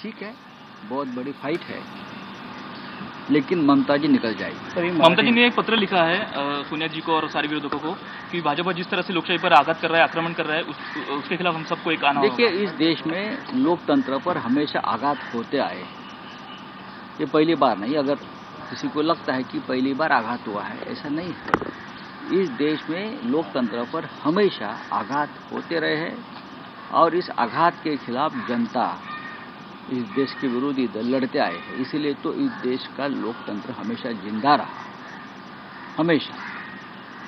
ठीक है, बहुत बड़ी फाइट है, लेकिन ममता जी निकल जाएगी। ममता जी ने एक पत्र लिखा है सोनिया जी को और सारे विरोधकों को कि भाजपा जिस तरह से लोकशाही पर आघात कर रहा है, आक्रमण कर रहा है, उसके खिलाफ हम सबको एक आना होगा। देखिए, इस देश में लोकतंत्र पर हमेशा आघात होते आए, ये पहली बार नहीं। अगर किसी को लगता है कि पहली बार आघात हुआ है, ऐसा नहीं है। इस देश में लोकतंत्र पर हमेशा आघात होते रहे हैं और इस आघात के खिलाफ जनता, इस देश के विरोधी दल लड़ते आए हैं। इसीलिए तो इस देश का लोकतंत्र हमेशा जिंदा रहा, हमेशा।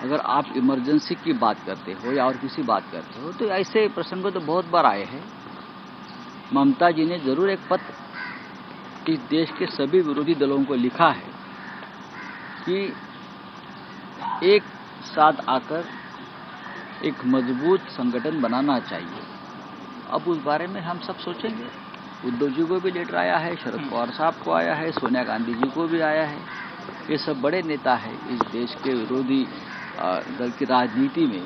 अगर आप इमरजेंसी की बात करते हो या और किसी बात करते हो तो ऐसे प्रसंग तो बहुत बार आए हैं। ममता जी ने जरूर एक पत्र इस देश के सभी विरोधी दलों को लिखा है कि एक साथ आकर एक मजबूत संगठन बनाना चाहिए। अब उस बारे में हम सब सोचेंगे। उद्धव जी को भी लेटर आया है, शरद पवार साहब को आया है, सोनिया गांधी जी को भी आया है। ये सब बड़े नेता हैं, इस देश के विरोधी दल की राजनीति में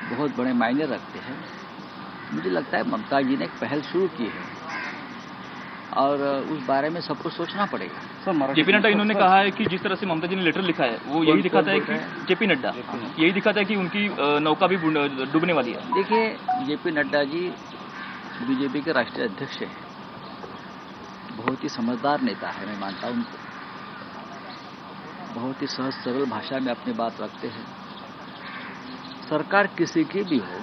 बहुत बड़े मायने रखते हैं। मुझे लगता है ममता जी ने एक पहल शुरू की है और उस बारे में सबको सोचना पड़ेगा। जेपी नड्डा इन्होंने कहा है कि जिस तरह से ममता जी ने लेटर लिखा है वो यही दिखाता है कि जेपी नड्डा यही दिखाता है कि उनकी नौका भी डूबने वाली है। देखिए, जेपी नड्डा जी बीजेपी के राष्ट्रीय अध्यक्ष हैं, बहुत ही समझदार नेता है, मैं मानता हूं उनको। बहुत ही सहज सरल भाषा में अपनी बात रखते हैं। सरकार किसी की भी हो,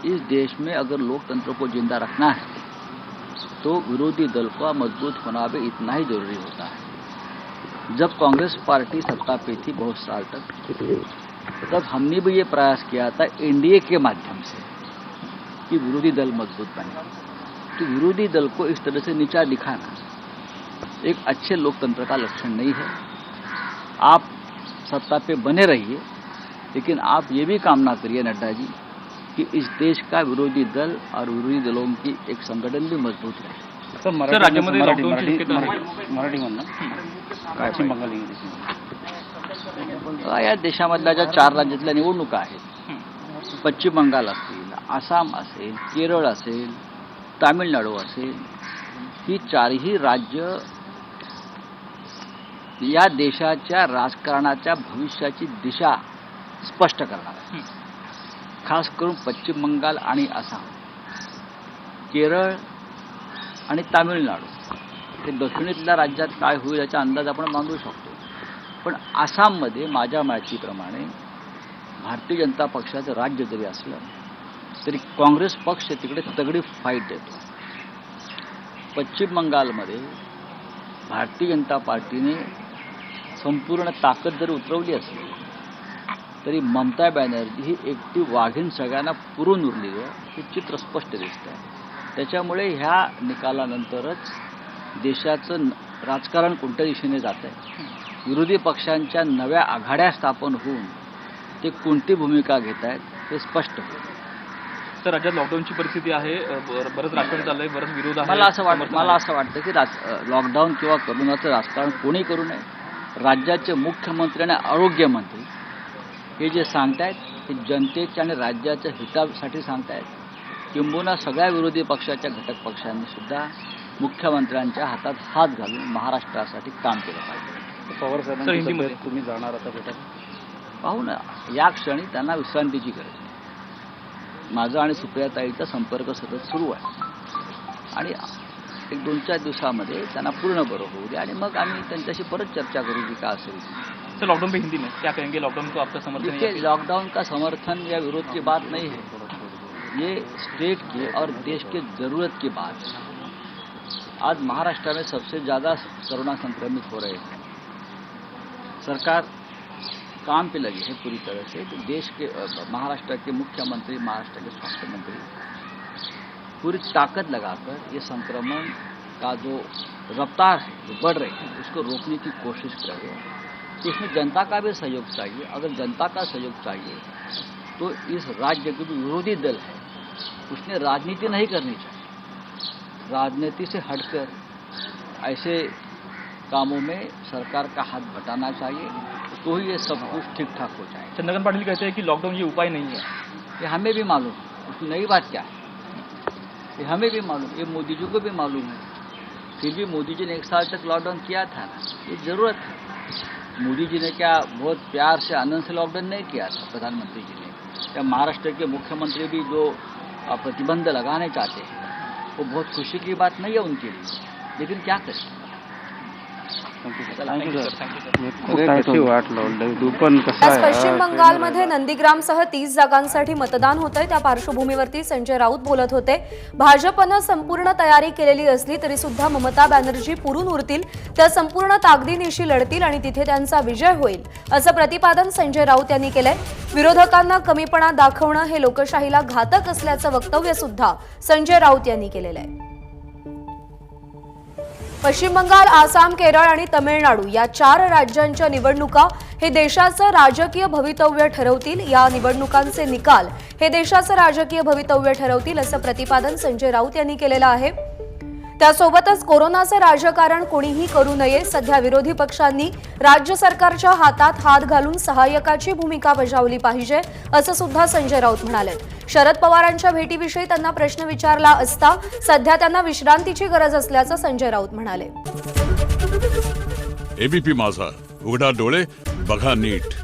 इस देश में अगर लोकतंत्र को जिंदा रखना है तो विरोधी दल का मजबूत होना भी इतना ही जरूरी होता है। जब कांग्रेस पार्टी सत्ता पे थी बहुत साल तक, तब हमने भी ये प्रयास किया था एनडीए के माध्यम से कि विरोधी दल मजबूत बने। तो विरोधी दल को इस तरह से नीचा दिखाना एक अच्छे लोकतंत्र का लक्षण नहीं है। आप सत्ता पे बने रहिए, लेकिन आप ये भी कामना करिए नड्डा जी कि इस देश का विरोधी दल और विरोधी दलों की एक संगठन भी मजबूत रहे। सर, राज्यामध्ये लॉकडाऊनची शक्यता पश्चिम बंगाल या देशामधल्या ज्या 4 राज्यातल्या निवडणुका आहेत, पश्चिम बंगाल असतील, आसाम असेल, केरळ असेल, तामिळनाडू असेल, ही 4ही राज्य या देशाच्या राजकारणाच्या भविष्याची दिशा स्पष्ट करणार आहे। खास करून पश्चिम बंगाल आणि आसाम, केरळ आणि तामिळनाडू हे दक्षिणेतल्या राज्यात काय होईल याचा अंदाज आपण बांधू शकतो। पण आसाममध्ये माझ्या माहितीप्रमाणे भारतीय जनता पक्षाचं राज्य जरी असलं तरी काँग्रेस पक्ष तिकडे तगडी फाईट देतो। पश्चिम बंगालमध्ये भारतीय जनता पार्टीने संपूर्ण ताकद जरी उतरवली असली तरी ममता बॅनर्जी ही एकटी वाघीण सगळ्यांना पुरून उरली आहे, हे चित्र स्पष्ट दिसतं आहे। त्याच्यामुळे ह्या निकालानंतरच देशाचं राजकारण कोणत्या दिशेने जात आहे, विरोधी पक्षांच्या नव्या आघाड्या स्थापन होऊन ते कोणती भूमिका घेत आहेत हे स्पष्ट होईल। तर राज्यात लॉकडाऊनची परिस्थिती आहे, बरंच राजकारण चाललंय, बरंच विरोध आहे। मला असं वाटतं की लॉकडाऊन किंवा कोरोनाचं राजकारण कोणी करू नये। राज्याचे मुख्यमंत्री आणि आरोग्यमंत्री हे जे सांगतायत ते जनतेच्या आणि राज्याच्या हितासाठी सांगतायत। किंबहुना सगळ्या विरोधी पक्षाच्या घटक पक्षांनी सुद्धा मुख्यमंत्र्यांच्या हातात हात घालून महाराष्ट्रासाठी काम केलं पाहिजे। पवार साहेबांनी तुम्ही जाणार आता भेटायला? पाहू ना, या क्षणी त्यांना विश्रांतीची गरज आहे। माझा आणि सुप्रियाताईचा संपर्क सतत सुरू आहे आणि एक 2-4 दिवसामध्ये त्यांना पूर्ण बरं होऊ दे आणि मग आम्ही त्यांच्याशी परत चर्चा करू की काय असेल। सर, लॉकडाउन पे हिंदी में क्या कहेंगे? लॉकडाउन को आपका समर्थन है? देखिए, लॉकडाउन का समर्थन या विरोध की बात नहीं है, ये स्टेट की और देश की जरूरत की बात है। आज महाराष्ट्र में सबसे ज़्यादा कोरोना संक्रमित हो रहे हैं। सरकार काम पे लगी है पूरी तरह से। तो देश के महाराष्ट्र के मुख्यमंत्री, महाराष्ट्र के स्वास्थ्य मंत्री पूरी ताकत लगाकर ये संक्रमण का जो रफ्तार है जो बढ़ रही है उसको रोकने की कोशिश कर रहे हैं। तो इसमें जनता का भी सहयोग चाहिए। अगर जनता का सहयोग चाहिए तो इस राज्य के जो विरोधी दल है उसने राजनीति नहीं करनी चाहिए। राजनीति से हटकर ऐसे कामों में सरकार का हाथ बटाना चाहिए, तो ही ये सब कुछ ठीक ठाक हो जाए। चंद्रकांत पाटिल कहते हैं कि लॉकडाउन ये उपाय नहीं है। ये हमें भी मालूम है, उसकी नई बात क्या है। ये हमें भी मालूम, ये मोदी जी को भी मालूम है। फिर भी मोदी जी ने 1 साल तक लॉकडाउन किया था ना, ये ज़रूरत है। मोदी जी ने क्या बहुत प्यार से आनंद से लॉकडाउन नहीं किया था प्रधानमंत्री जी ने, या महाराष्ट्र के मुख्यमंत्री भी जो प्रतिबंध लगाने चाहते हैं वो बहुत खुशी की बात नहीं है उनके लिए, लेकिन क्या करें। कशी वाट लावली दुकान कसं आज आहे पश्चिम बंगालमध्ये नंदीग्रामसह 30 जागांसाठी मतदान होत आहे। त्या पार्श्वभूमीवरती संजय राऊत बोलत होते। भाजपनं संपूर्ण तयारी केलेली असली तरी सुद्धा ममता बॅनर्जी पुरून उरतील, त्या संपूर्ण ताकदीनिशी लढतील आणि तिथे त्यांचा विजय होईल, असं प्रतिपादन संजय राऊत यांनी केलंय। विरोधकांना कमीपणा दाखवणं हे लोकशाहीला घातक असल्याचं वक्तव्य सुद्धा संजय राऊत यांनी केलेलं आहे। पश्चिम बंगाल, आसाम, केरळ आणि तमिळनाडू या 4 राज्यांच्या निवडणुका हे देशाचं राजकीय भवितव्य ठरवतील। या निवडणुकांचे निकाल हे देशाचं राजकीय भवितव्य ठरवतील, असं प्रतिपादन संजय राऊत यांनी केलेलं आहे। त्यासोबतच कोरोनाचं राजकारण कोणीही करू नये, सध्या विरोधी पक्षांनी राज्य सरकारच्या हातात हात घालून सहाय्यकाची भूमिका बजावली पाहिजे, असं सुद्धा संजय राऊत म्हणाले। शरद पवारांच्या भेटीविषयी त्यांना प्रश्न विचारला असता सध्या त्यांना विश्रांतीची गरज असल्याचं संजय राऊत म्हणाले। एबीपी माझा, उघडा डोळे बघा नीट।